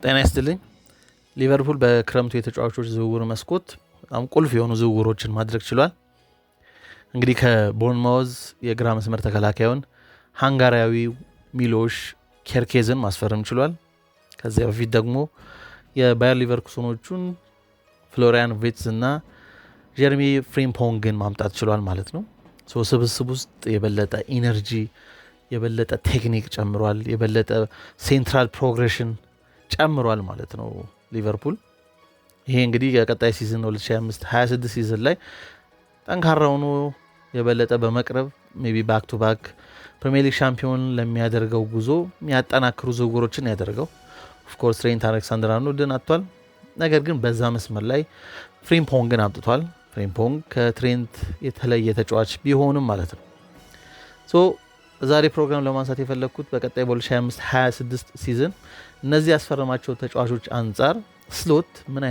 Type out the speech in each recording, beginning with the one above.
ጤና ይስጥልኝ። ሊቨርፑል በክረምቱ የተጫዋቾች ዝውውር መስኮት በጣም ቁልፍ የሆኑ ዝውውሮችን ማድረግ ችሏል። እንግዲህ ከቦርንማውዝ የግራ መስመር ተከላካዩን ሃንጋሪያዊው ሚሎሽ ኬርኬዝን ማስፈረም ችሏል። ከዚያ በፊት ደግሞ የባየር ሊቨርኩሰኖቹን ፍሎሪያን ቪትዝ እና ጀርሚ ፍሪምፖንግን ማምጣት ችሏል ማለት ነው። ስብስብ ውስጥ የበለጠ ኢነርጂ፣ የበለጠ ቴክኒክ ጨምሯል፣ የበለጠ ሴንትራል ፕሮግሬሽን ጨምሯል ማለት ነው ሊቨርፑል። ይሄ እንግዲህ የቀጣይ ሲዝን 2025-26 ሲዝን ላይ ጠንካራ ሆኖ የበለጠ በመቅረብ ሜቢ ባክ ቱ ባክ ፕሪሚየር ሊግ ሻምፒዮን ለሚያደርገው ጉዞ የሚያጠናክሩ ዝውውሮችን ያደርገው። ኦፍኮርስ ትሬንት አሌክሳንደር-አርኖልድን አጥቷል። ነገር ግን በዛ መስመር ላይ ፍሪምፖንግን አምጥቷል። ፍሪምፖንግ ከትሬንት የተለየ ተጫዋች ቢሆንም ማለት ነው። ዛሬ ፕሮግራም ለማንሳት የፈለግኩት በቀጣይ በ2025-26 ሲዝን እነዚህ ያስፈረማቸው ተጫዋቾች አንጻር ስሎት ምን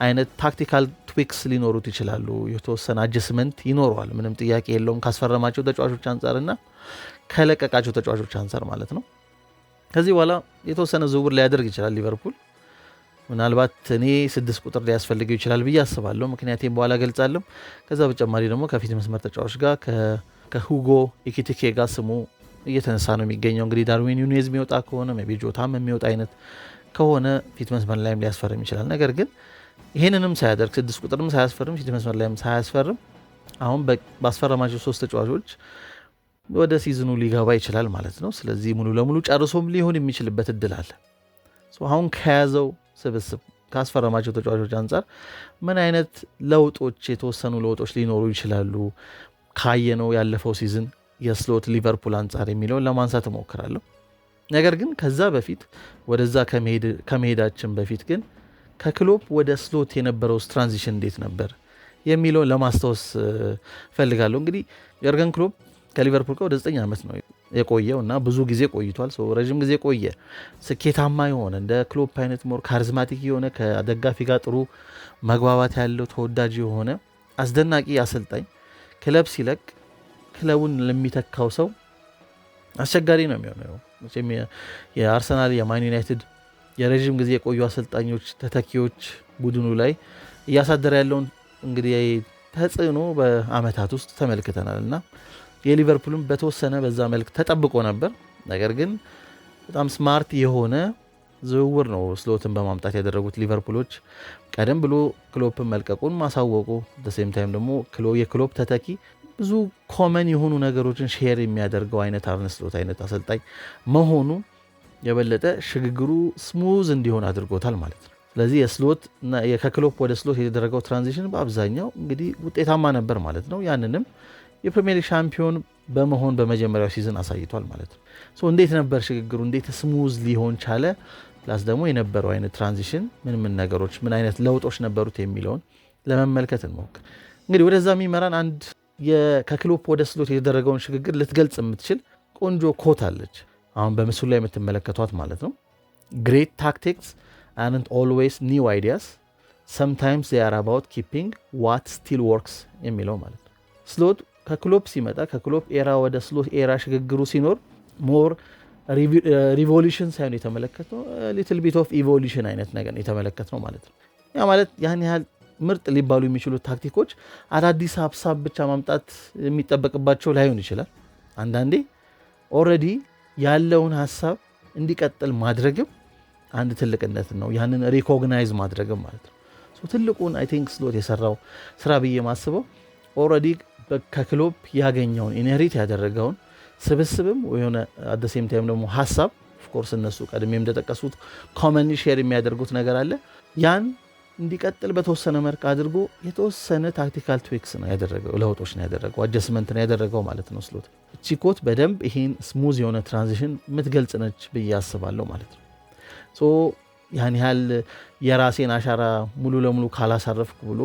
አይነት ታክቲካል ትዊክስ ሊኖሩት ይችላሉ። የተወሰነ አጀስመንት ይኖረዋል፣ ምንም ጥያቄ የለውም። ካስፈረማቸው ተጫዋቾች አንጻር እና ከለቀቃቸው ተጫዋቾች አንጻር ማለት ነው። ከዚህ በኋላ የተወሰነ ዝውውር ሊያደርግ ይችላል ሊቨርፑል። ምናልባት እኔ 6 ቁጥር ሊያስፈልገው ይችላል ብዬ አስባለሁ። ምክንያቴም በኋላ ገልጻለሁ። ከዛ በተጨማሪ ደግሞ ከፊት መስመር ተጫዋች ጋር ከሁጎ ኢኪቲኬ ጋር ስሙ እየተነሳ ነው የሚገኘው። እንግዲህ ዳርዊን ኑኔዝ የሚወጣ ከሆነ ሜቢ ጆታም የሚወጣ አይነት ከሆነ ፊት መስመር ላይም ሊያስፈርም ይችላል። ነገር ግን ይህንንም ሳያደርግ 6 ቁጥርም ሳያስፈርም ፊት መስመር ላይም ሳያስፈርም አሁን ባስፈረማቸው 3 ተጫዋቾች ወደ ሲዝኑ ሊገባ ይችላል ማለት ነው። ስለዚህ ሙሉ ለሙሉ ጨርሶም ሊሆን የሚችልበት እድል አለ። አሁን ከያዘው ስብስብ ካስፈረማቸው ተጫዋቾች አንጻር ምን አይነት ለውጦች፣ የተወሰኑ ለውጦች ሊኖሩ ይችላሉ ካየነው ያለፈው ሲዝን የስሎት ሊቨርፑል አንጻር የሚለውን ለማንሳት እሞክራለሁ። ነገር ግን ከዛ በፊት ወደዛ ከመሄዳችን በፊት ግን ከክሎፕ ወደ ስሎት የነበረው ትራንዚሽን እንዴት ነበር የሚለውን ለማስታወስ ፈልጋለሁ። እንግዲህ የርገን ክሎፕ ከሊቨርፑል ጋር ወደ 9 ዓመት ነው የቆየው እና ብዙ ጊዜ ቆይቷል። ረዥም ጊዜ ቆየ። ስኬታማ የሆነ እንደ ክሎፕ አይነት ሞር ካሪዝማቲክ የሆነ ከደጋፊ ጋር ጥሩ መግባባት ያለው ተወዳጅ የሆነ አስደናቂ አሰልጣኝ ክለብ ሲለቅ ክለቡን ለሚተካው ሰው አስቸጋሪ ነው የሚሆነው። የአርሰናል የማን ዩናይትድ የረዥም ጊዜ የቆዩ አሰልጣኞች ተተኪዎች ቡድኑ ላይ እያሳደረ ያለውን እንግዲህ ተጽዕኖ በአመታት ውስጥ ተመልክተናል እና የሊቨርፑልም በተወሰነ በዛ መልክ ተጠብቆ ነበር። ነገር ግን በጣም ስማርት የሆነ ዝውውር ነው ስሎትን በማምጣት ያደረጉት ሊቨርፑሎች። ቀደም ብሎ ክሎፕን መልቀቁን ማሳወቁ በሴም ታይም ደግሞ የክሎፕ ተተኪ ብዙ ኮመን የሆኑ ነገሮችን ሼር የሚያደርገው አይነት አርነ ስሎት አይነት አሰልጣኝ መሆኑ የበለጠ ሽግግሩ ስሙዝ እንዲሆን አድርጎታል ማለት ነው። ስለዚህ ከክሎፕ ወደ ስሎት የተደረገው ትራንዚሽን በአብዛኛው እንግዲህ ውጤታማ ነበር ማለት ነው። ያንንም የፕሪሚየር ሊግ ሻምፒዮን በመሆን በመጀመሪያው ሲዝን አሳይቷል ማለት ነው። እንዴት ነበር ሽግግሩ፣ እንዴት ስሙዝ ሊሆን ቻለ፣ ፕላስ ደግሞ የነበረው አይነት ትራንዚሽን ምን ነገሮች ምን አይነት ለውጦች ነበሩት የሚለውን ለመመልከት እንሞክር። እንግዲህ ወደዛ የሚመራን አንድ ከክሎፕ ወደ ስሎት የተደረገውን ሽግግር ልትገልጽ የምትችል ቆንጆ ኮት አለች፣ አሁን በምስሉ ላይ የምትመለከቷት ማለት ነው። ግሬት ታክቲክስ አርንት ኦልዌይስ ኒው አይዲያስ ሰምታይምስ ዜይ አር አባውት ኪፒንግ ዋት ስቲል ወርክስ የሚለው ማለት ነው። ስሎት ከክሎፕ ሲመጣ ከክሎፕ ኤራ ወደ ስሎት ኤራ ሽግግሩ ሲኖር ሞር ሪቮሉሽን ሳይሆን የተመለከትነው ሊትል ቢት ኦፍ ኢቮሉሽን አይነት ነገር የተመለከትነው ማለት ነው። ያ ማለት ያን ያህል ምርጥ ሊባሉ የሚችሉ ታክቲኮች አዳዲስ ሀሳብ ብቻ ማምጣት የሚጠበቅባቸው ላይሆን ይችላል። አንዳንዴ ኦልሬዲ ያለውን ሀሳብ እንዲቀጥል ማድረግም አንድ ትልቅነት ነው። ያንን ሪኮግናይዝ ማድረግም ማለት ነው። ትልቁን አይ ቲንክ ስሎት የሰራው ስራ ብዬ ማስበው ኦልሬዲ ከክሎፕ ያገኘውን ኢንሄሪት ያደረገውን ስብስብም የሆነ አት ዘ ሴም ታይም ደግሞ ሀሳብ ኦፍኮርስ እነሱ ቀድሜም እንደጠቀሱት ኮመን ሼር የሚያደርጉት ነገር አለ። ያን እንዲቀጥል በተወሰነ መልክ አድርጎ የተወሰነ ታክቲካል ትዊክስ ነው ያደረገው፣ ለውጦች ነው ያደረገው፣ አጀስመንት ነው ያደረገው ማለት ነው ስሎት። እቺ ኮት በደንብ ይሄን ስሙዝ የሆነ ትራንዚሽን የምትገልጽ ነች ብዬ አስባለሁ ማለት ነው። ያን ያህል የራሴን አሻራ ሙሉ ለሙሉ ካላሳረፍኩ ብሎ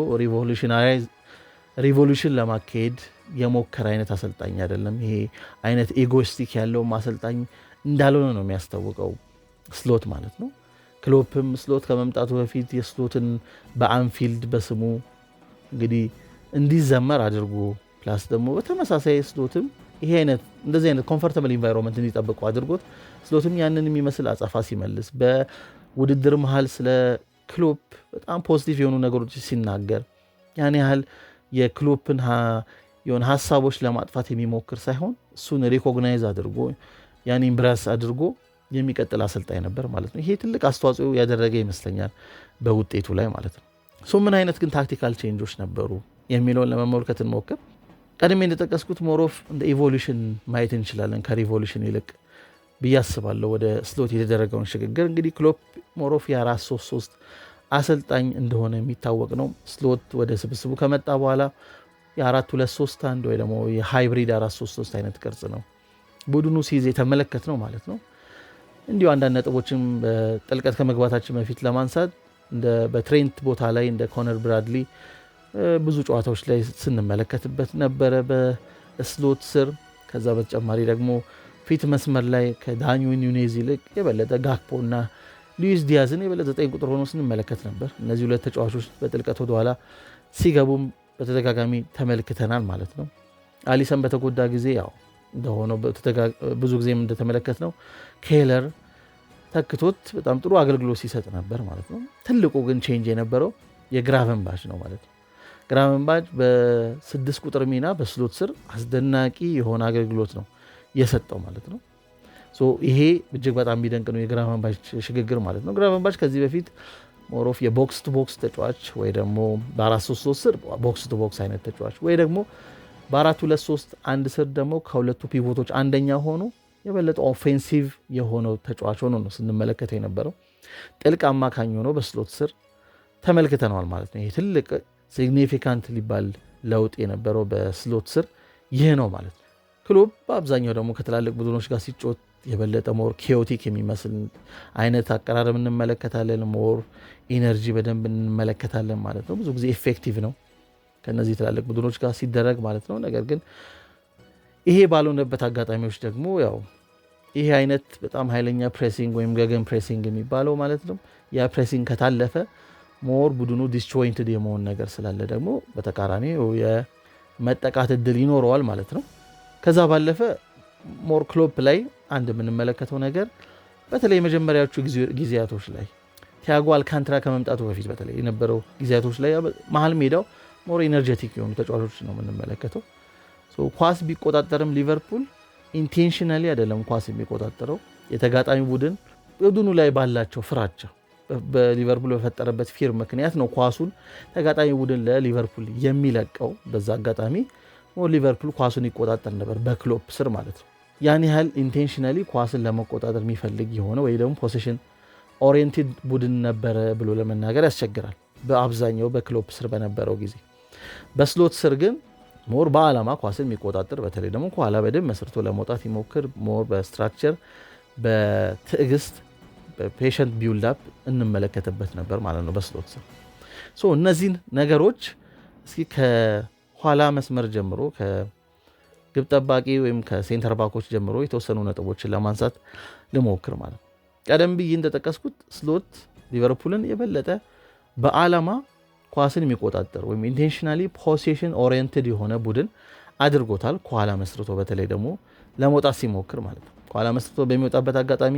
ሪቮሉሽን ለማካሄድ የሞከረ አይነት አሰልጣኝ አይደለም። ይሄ አይነት ኤጎስቲክ ያለው አሰልጣኝ እንዳልሆነ ነው የሚያስታውቀው ስሎት ማለት ነው። ክሎፕም ስሎት ከመምጣቱ በፊት የስሎትን በአንፊልድ በስሙ እንግዲህ እንዲዘመር አድርጎ ፕላስ ደግሞ በተመሳሳይ ስሎትም ይሄ አይነት እንደዚህ አይነት ኮምፎርታብል ኢንቫይሮንመንት እንዲጠብቁ አድርጎት ስሎትም ያንን የሚመስል አጻፋ ሲመልስ ውድድር መሃል ስለ ክሎፕ በጣም ፖዚቲቭ የሆኑ ነገሮች ሲናገር ያን ያህል የክሎፕን የሆነ ሀሳቦች ለማጥፋት የሚሞክር ሳይሆን እሱን ሪኮግናይዝ አድርጎ ያን ኢምብራስ አድርጎ የሚቀጥል አሰልጣኝ ነበር ማለት ነው። ይሄ ትልቅ አስተዋጽኦ ያደረገ ይመስለኛል በውጤቱ ላይ ማለት ነው። ምን አይነት ግን ታክቲካል ቼንጆች ነበሩ የሚለውን ለመመልከት እንሞክር። ቀድሜ እንደጠቀስኩት ሞሮፍ እንደ ኢቮሉሽን ማየት እንችላለን ከሪቮሉሽን ይልቅ ብዬ አስባለሁ ወደ ስሎት የተደረገውን ሽግግር። እንግዲህ ክሎፕ ሞሮፍ የ4-3-3 አሰልጣኝ እንደሆነ የሚታወቅ ነው። ስሎት ወደ ስብስቡ ከመጣ በኋላ የ4-2-3-1 ወይ ደግሞ የሃይብሪድ 4-3-3 አይነት ቅርጽ ነው ቡድኑ ሲይዝ የተመለከት ነው ማለት ነው። እንዲሁ አንዳንድ ነጥቦችም በጥልቀት ከመግባታችን በፊት ለማንሳት በትሬንት ቦታ ላይ እንደ ኮነር ብራድሊ ብዙ ጨዋታዎች ላይ ስንመለከትበት ነበረ በስሎት ስር። ከዛ በተጨማሪ ደግሞ ፊት መስመር ላይ ከዳርዊን ኑኔዝ ይልቅ የበለጠ ጋክፖ እና ሉዊስ ዲያዝን የበለጠ 9 ቁጥር ሆኖ ስንመለከት ነበር። እነዚህ ሁለት ተጫዋቾች በጥልቀት ወደኋላ ሲገቡም በተደጋጋሚ ተመልክተናል ማለት ነው። አሊሰን በተጎዳ ጊዜ ያው እንደሆነው ብዙ ጊዜም እንደተመለከት ነው ኬለር ተክቶት በጣም ጥሩ አገልግሎት ሲሰጥ ነበር ማለት ነው። ትልቁ ግን ቼንጅ የነበረው የግራቨንባች ነው ማለት ነው። ግራቨንባች በ6 ቁጥር ሚና በስሎት ስር አስደናቂ የሆነ አገልግሎት ነው የሰጠው ማለት ነው። ይሄ እጅግ በጣም የሚደንቅ ነው የግራቨንባች ሽግግር ማለት ነው። ግራቨንባች ከዚህ በፊት ሞሮፍ የቦክስ ቱ ቦክስ ተጫዋች ወይ ደግሞ በ4-3-3 ስር ቦክስ ቱ ቦክስ አይነት ተጫዋች ወይ ደግሞ በ4-2-3-1 ስር ደግሞ ከሁለቱ ፒቮቶች አንደኛ ሆኖ የበለጠ ኦፌንሲቭ የሆነው ተጫዋች ሆኖ ነው ስንመለከተው የነበረው። ጥልቅ አማካኝ ሆኖ በስሎት ስር ተመልክተነዋል ማለት ነው። ይሄ ትልቅ ሲግኒፊካንት ሊባል ለውጥ የነበረው በስሎት ስር ይህ ነው ማለት ነው። ክሎፕ በአብዛኛው ደግሞ ከትላልቅ ቡድኖች ጋር ሲጮት የበለጠ ሞር ኬዮቲክ የሚመስል አይነት አቀራረብ እንመለከታለን። ሞር ኢነርጂ በደንብ እንመለከታለን ማለት ነው። ብዙ ጊዜ ኤፌክቲቭ ነው ከነዚህ ትላልቅ ቡድኖች ጋር ሲደረግ ማለት ነው። ነገር ግን ይሄ ባልሆነበት አጋጣሚዎች ደግሞ ያው ይሄ አይነት በጣም ኃይለኛ ፕሬሲንግ ወይም ገገን ፕሬሲንግ የሚባለው ማለት ነው ያ ፕሬሲንግ ከታለፈ ሞር ቡድኑ ዲስጆይንትድ የመሆን ነገር ስላለ ደግሞ በተቃራኒ የመጠቃት እድል ይኖረዋል ማለት ነው። ከዛ ባለፈ ሞር ክሎፕ ላይ አንድ የምንመለከተው ነገር በተለይ የመጀመሪያዎቹ ጊዜያቶች ላይ ቲያጎ አልካንትራ ከመምጣቱ በፊት በተለይ የነበረው ጊዜያቶች ላይ መሀል ሜዳው ሞር ኤነርጀቲክ የሆኑ ተጫዋቾች ነው የምንመለከተው። ኳስ ቢቆጣጠርም ሊቨርፑል ኢንቴንሽናሊ አይደለም ኳስ የሚቆጣጠረው። የተጋጣሚ ቡድኑ ላይ ባላቸው ፍራቻ በሊቨርፑል በፈጠረበት ፊር ምክንያት ነው ኳሱን ተጋጣሚ ቡድን ለሊቨርፑል የሚለቀው። በዛ አጋጣሚ ሊቨርፑል ኳሱን ይቆጣጠር ነበር በክሎፕ ስር ማለት ነው። ያን ያህል ኢንቴንሽናሊ ኳስን ለመቆጣጠር የሚፈልግ የሆነ ወይ ደግሞ ፖሴሽን ኦሪየንቲድ ቡድን ነበረ ብሎ ለመናገር ያስቸግራል በአብዛኛው በክሎፕ ስር በነበረው ጊዜ። በስሎት ስር ግን ሞር በዓላማ ኳስን የሚቆጣጠር በተለይ ደግሞ ከኋላ በደንብ መስርቶ ለመውጣት ይሞክር ሞር በስትራክቸር በትዕግስት በፔሸንት ቢውልድ አፕ እንመለከትበት ነበር ማለት ነው በስሎት ስር። እነዚህን ነገሮች እስኪ ከኋላ መስመር ጀምሮ ከግብ ጠባቂ ወይም ከሴንተር ባኮች ጀምሮ የተወሰኑ ነጥቦችን ለማንሳት ልሞክር ማለት ነው። ቀደም ብዬ እንደጠቀስኩት ስሎት ሊቨርፑልን የበለጠ በዓላማ ኳስን የሚቆጣጠር ወይም ኢንቴንሽናሊ ፖሴሽን ኦሪየንትድ የሆነ ቡድን አድርጎታል። ከኋላ መስርቶ በተለይ ደግሞ ለመውጣት ሲሞክር ማለት ነው። ከኋላ መስርቶ በሚወጣበት አጋጣሚ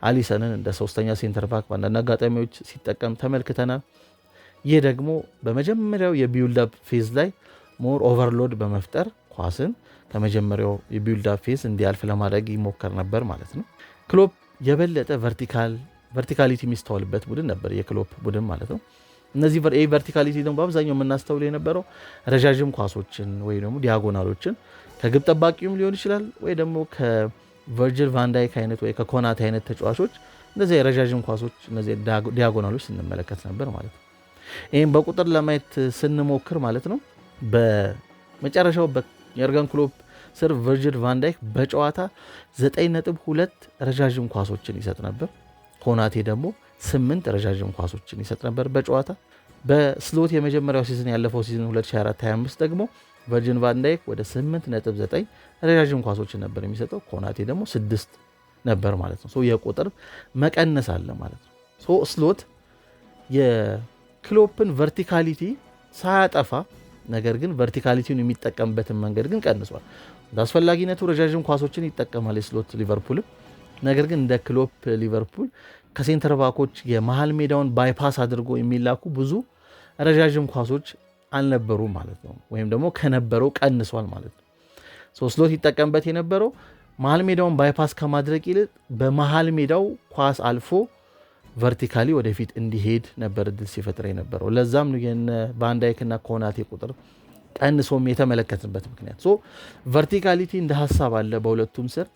አሊሰንን እንደ ሶስተኛ ሴንተር ባክ በአንዳንድ አጋጣሚዎች ሲጠቀም ተመልክተናል። ይህ ደግሞ በመጀመሪያው የቢውልድ አፕ ፌዝ ላይ ሞር ኦቨርሎድ በመፍጠር ኳስን ከመጀመሪያው የቢውልድ አፕ ፌዝ እንዲያልፍ ለማድረግ ይሞከር ነበር ማለት ነው። ክሎፕ የበለጠ ቨርቲካሊቲ የሚስተዋልበት ቡድን ነበር የክሎፕ ቡድን ማለት ነው። እነዚህ ቨርቲካሊቲ ደግሞ በአብዛኛው የምናስተውል የነበረው ረዣዥም ኳሶችን ወይ ደግሞ ዲያጎናሎችን ከግብ ጠባቂውም ሊሆን ይችላል ወይ ደግሞ ከቨርጅል ቫንዳይክ አይነት ወይ ከኮናት አይነት ተጫዋቾች እንደዚህ ረዣዥም ኳሶች እነዚህ ዲያጎናሎች ስንመለከት ነበር ማለት ነው። ይህም በቁጥር ለማየት ስንሞክር ማለት ነው በመጨረሻው የርገን ክሎፕ ስር ቨርጅል ቫንዳይክ በጨዋታ 9.2 ረዣዥም ኳሶችን ይሰጥ ነበር። ኮናቴ ደግሞ 8 ረዣዥም ኳሶችን ይሰጥ ነበር በጨዋታ። በስሎት የመጀመሪያው ሲዝን ያለፈው ሲዝን 2024-25 ደግሞ ቨርጅል ቫንዳይክ ወደ 8.9 ረዣዥም ኳሶችን ነበር የሚሰጠው። ኮናቴ ደግሞ 6 ነበር ማለት ነው። የቁጥር መቀነስ አለ ማለት ነው። ስሎት የክሎፕን ቨርቲካሊቲ ሳያጠፋ ነገር ግን ቨርቲካሊቲውን የሚጠቀምበትን መንገድ ግን ቀንሷል። አስፈላጊነቱ ረዣዥም ኳሶችን ይጠቀማል የስሎት ሊቨርፑል። ነገር ግን እንደ ክሎፕ ሊቨርፑል ከሴንተር ባኮች የመሃል ሜዳውን ባይፓስ አድርጎ የሚላኩ ብዙ ረዣዥም ኳሶች አልነበሩም ማለት ነው። ወይም ደግሞ ከነበረው ቀንሷል ማለት ነው። ስሎት ይጠቀምበት የነበረው መሃል ሜዳውን ባይፓስ ከማድረግ ይልቅ በመሃል ሜዳው ኳስ አልፎ ቨርቲካሊ ወደፊት እንዲሄድ ነበር እድል ሲፈጥር የነበረው። ለዛም ነው የነ ቫን ዳይክ እና ኮናቴ ቁጥር ቀንሶም የተመለከትንበት ምክንያት። ቨርቲካሊቲ እንደ ሀሳብ አለ በሁለቱም ስር።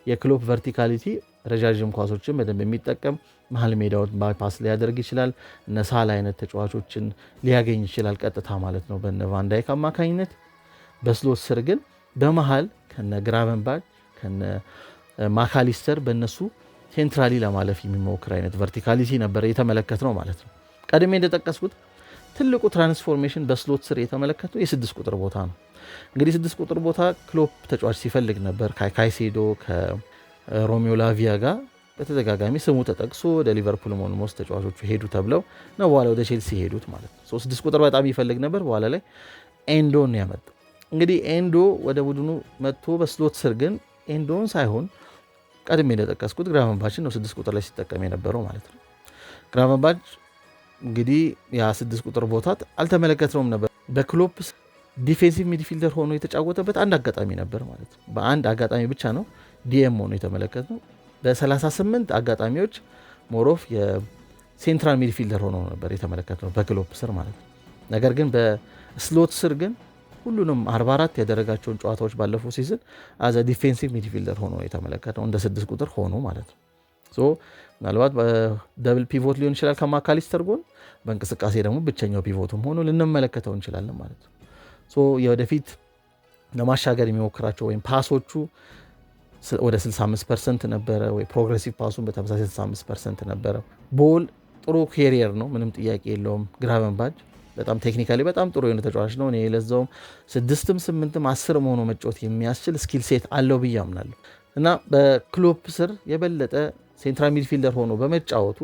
የክሎፕ ቨርቲካሊቲ ረዣዥም ኳሶችን በደንብ የሚጠቀም መሃል ሜዳውን ባይፓስ ሊያደርግ ይችላል። እነ ሳላ አይነት ተጫዋቾችን ሊያገኝ ይችላል ቀጥታ ማለት ነው በነ ቫን ዳይክ አማካኝነት። በስሎት ስር ግን በመሃል ከነ ግራቨንበርች ከነ ማካሊስተር በእነሱ ሴንትራሊ ለማለፍ የሚሞክር አይነት ቨርቲካሊቲ ነበር የተመለከት ነው ማለት ነው። ቀድሜ እንደጠቀስኩት ትልቁ ትራንስፎርሜሽን በስሎት ስር የተመለከተው የ6 ቁጥር ቦታ ነው። እንግዲህ 6 ቁጥር ቦታ ክሎፕ ተጫዋች ሲፈልግ ነበር። ካይሴዶ ከሮሜዮ ላቪያ ጋር በተደጋጋሚ ስሙ ተጠቅሶ ወደ ሊቨርፑል ሞልሞስ ተጫዋቾቹ ሄዱ ተብለው ነው በኋላ ወደ ቼልሲ ሄዱት ማለት ነው። 6 ቁጥር በጣም ይፈልግ ነበር። በኋላ ላይ ኤንዶን ያመጣው። እንግዲህ ኤንዶ ወደ ቡድኑ መጥቶ በስሎት ስር ግን ኤንዶን ሳይሆን ቀድሜ እንደጠቀስኩት ግራቨንበርችን ነው 6 ቁጥር ላይ ሲጠቀም የነበረው ማለት ነው። ግራቨንበርች እንግዲህ ያ 6 ቁጥር ቦታ አልተመለከትነውም ነበር። በክሎፕ ዲፌንሲቭ ሚድፊልደር ሆኖ የተጫወተበት አንድ አጋጣሚ ነበር ማለት ነው። በአንድ አጋጣሚ ብቻ ነው ዲኤም ሆኖ የተመለከትነው። በ38 አጋጣሚዎች ሞሮፍ የሴንትራል ሚድፊልደር ሆኖ ነበር የተመለከትነው በክሎፕ ስር ማለት ነው። ነገር ግን በስሎት ስር ግን ሁሉንም 44 ያደረጋቸውን ጨዋታዎች ባለፈው ሲዝን አዘ ዲፌንሲቭ ሚድፊልደር ሆኖ የተመለከተው እንደ 6 ቁጥር ሆኖ ማለት ነው። ምናልባት በደብል ፒቮት ሊሆን ይችላል ከማካሊስተር ጎን፣ በእንቅስቃሴ ደግሞ ብቸኛው ፒቮትም ሆኖ ልንመለከተው እንችላለን ማለት ነው። የወደፊት ለማሻገር የሚሞክራቸው ወይም ፓሶቹ ወደ 65% ነበረ፣ ወይ ፕሮግሬሲቭ ፓሱን በተመሳሳይ 65% ነበረ። ቦል ጥሩ ኬሪየር ነው፣ ምንም ጥያቄ የለውም። ግራቨንበርች በጣም ቴክኒካሊ በጣም ጥሩ የሆነ ተጫዋች ነው። እኔ ለዛውም 6ም 8ም 10ም ሆኖ መጫወት የሚያስችል ስኪል ሴት አለው ብዬ አምናለሁ እና በክሎፕ ስር የበለጠ ሴንትራል ሚድፊልደር ሆኖ በመጫወቱ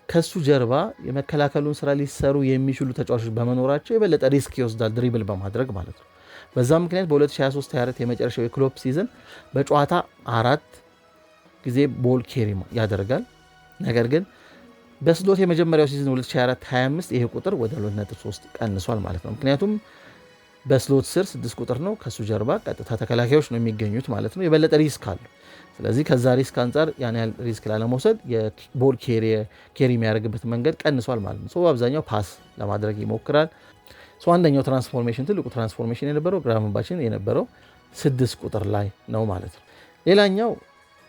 ከሱ ጀርባ የመከላከሉን ስራ ሊሰሩ የሚችሉ ተጫዋቾች በመኖራቸው የበለጠ ሪስክ ይወስዳል ድሪብል በማድረግ ማለት ነው። በዛ ምክንያት በ2023/24 የመጨረሻው የክሎፕ ሲዝን በጨዋታ 4 ጊዜ ቦል ኬሪ ያደርጋል። ነገር ግን በስሎት የመጀመሪያው ሲዝን 2024/25 ይሄ ቁጥር ወደ 2.3 ቀንሷል ማለት ነው። ምክንያቱም በስሎት ስር 6 ቁጥር ነው፣ ከሱ ጀርባ ቀጥታ ተከላካዮች ነው የሚገኙት ማለት ነው። የበለጠ ሪስክ አለው። ስለዚህ ከዛ ሪስክ አንጻር ያን ያህል ሪስክ ላለመውሰድ የቦል ኬሪ የሚያደርግበት መንገድ ቀንሷል ማለት ነው። አብዛኛው ፓስ ለማድረግ ይሞክራል። አንደኛው ትራንስፎርሜሽን ትልቁ ትራንስፎርሜሽን የነበረው ግራቨንበርችን የነበረው 6 ቁጥር ላይ ነው ማለት ነው። ሌላኛው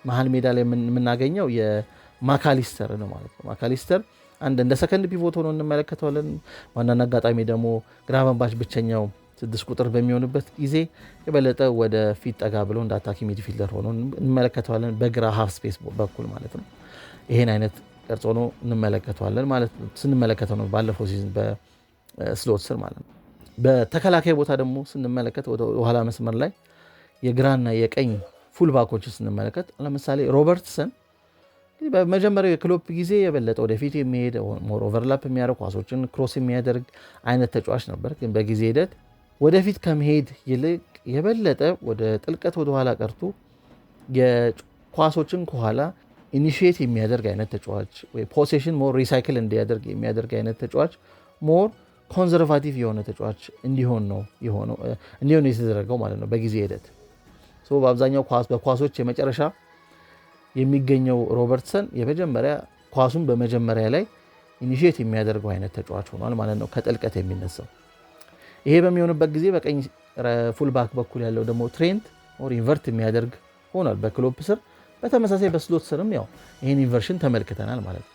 መሀል ሜዳ ላይ የምናገኘው የማካሊስተር ነው ማለት ነው። ማካሊስተር እንደ ሰከንድ ፒቮት ሆኖ እንመለከተዋለን። ዋናና አጋጣሚ ደግሞ ግራቨንበርች ብቸኛው 6 ቁጥር በሚሆንበት ጊዜ የበለጠ ወደ ፊት ጠጋ ብሎ እንደ አታኪ ሚድፊልደር ሆኖ እንመለከተዋለን፣ በግራ ሃፍ ስፔስ በኩል ማለት ነው። ይሄን አይነት ቅርጽ ሆኖ እንመለከተዋለን ማለት ነው። ስንመለከተው ነው ባለፈው ሲዝን በስሎት ስር ማለት ነው። በተከላካይ ቦታ ደግሞ ስንመለከት ወደ ኋላ መስመር ላይ የግራና የቀኝ ፉል ባኮች ስንመለከት ለምሳሌ ሮበርትሰን በመጀመሪያው የክሎፕ ጊዜ የበለጠ ወደፊት የሚሄድ ሞር ኦቨርላፕ የሚያደርግ ኳሶችን ክሮስ የሚያደርግ አይነት ተጫዋች ነበር። ግን በጊዜ ሂደት ወደፊት ከመሄድ ይልቅ የበለጠ ወደ ጥልቀት ወደ ኋላ ቀርቶ የኳሶችን ከኋላ ኢኒሺየት የሚያደርግ አይነት ተጫዋች ወይ ፖሴሽን ሞር ሪሳይክል እንዲያደርግ የሚያደርግ አይነት ተጫዋች ሞር ኮንዘርቫቲቭ የሆነ ተጫዋች እንዲሆን የተደረገው ማለት ነው በጊዜ ሂደት። በአብዛኛው በኳሶች የመጨረሻ የሚገኘው ሮበርትሰን የመጀመሪያ ኳሱን በመጀመሪያ ላይ ኢኒሺየት የሚያደርገው አይነት ተጫዋች ሆኗል ማለት ነው ከጥልቀት የሚነሳው። ይሄ በሚሆንበት ጊዜ በቀኝ ፉልባክ በኩል ያለው ደግሞ ትሬንት ኦር ኢንቨርት የሚያደርግ ሆኗል በክሎፕ ስር። በተመሳሳይ በስሎት ስርም ያው ይሄን ኢንቨርሽን ተመልክተናል ማለት ነው።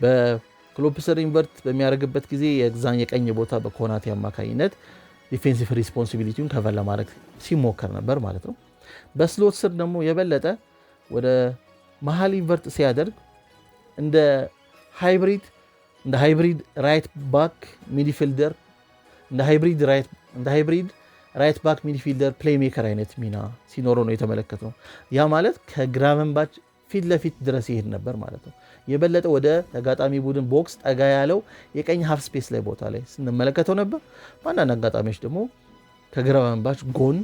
በክሎፕ ስር ኢንቨርት በሚያደርግበት ጊዜ የዛን የቀኝ ቦታ በኮናቴ አማካኝነት ዲፌንሲቭ ሪስፖንሲቢሊቲውን ከቨር ለማድረግ ሲሞከር ነበር ማለት ነው። በስሎት ስር ደግሞ የበለጠ ወደ መሀል ኢንቨርት ሲያደርግ እንደ ሃይብሪድ ራይት ባክ ሚድፊልደር እንደ ሃይብሪድ ራይት ባክ ሚድፊልደር ፕሌይ ሜከር አይነት ሚና ሲኖረው ነው የተመለከተው። ያ ማለት ከግራቨንበርች ፊት ለፊት ድረስ ይሄድ ነበር ማለት ነው። የበለጠ ወደ ተጋጣሚ ቡድን ቦክስ ጠጋ ያለው የቀኝ ሃፍ ስፔስ ላይ ቦታ ላይ ስንመለከተው ነበር። በአንዳንድ አጋጣሚዎች ደግሞ ከግራቨንበርች ጎን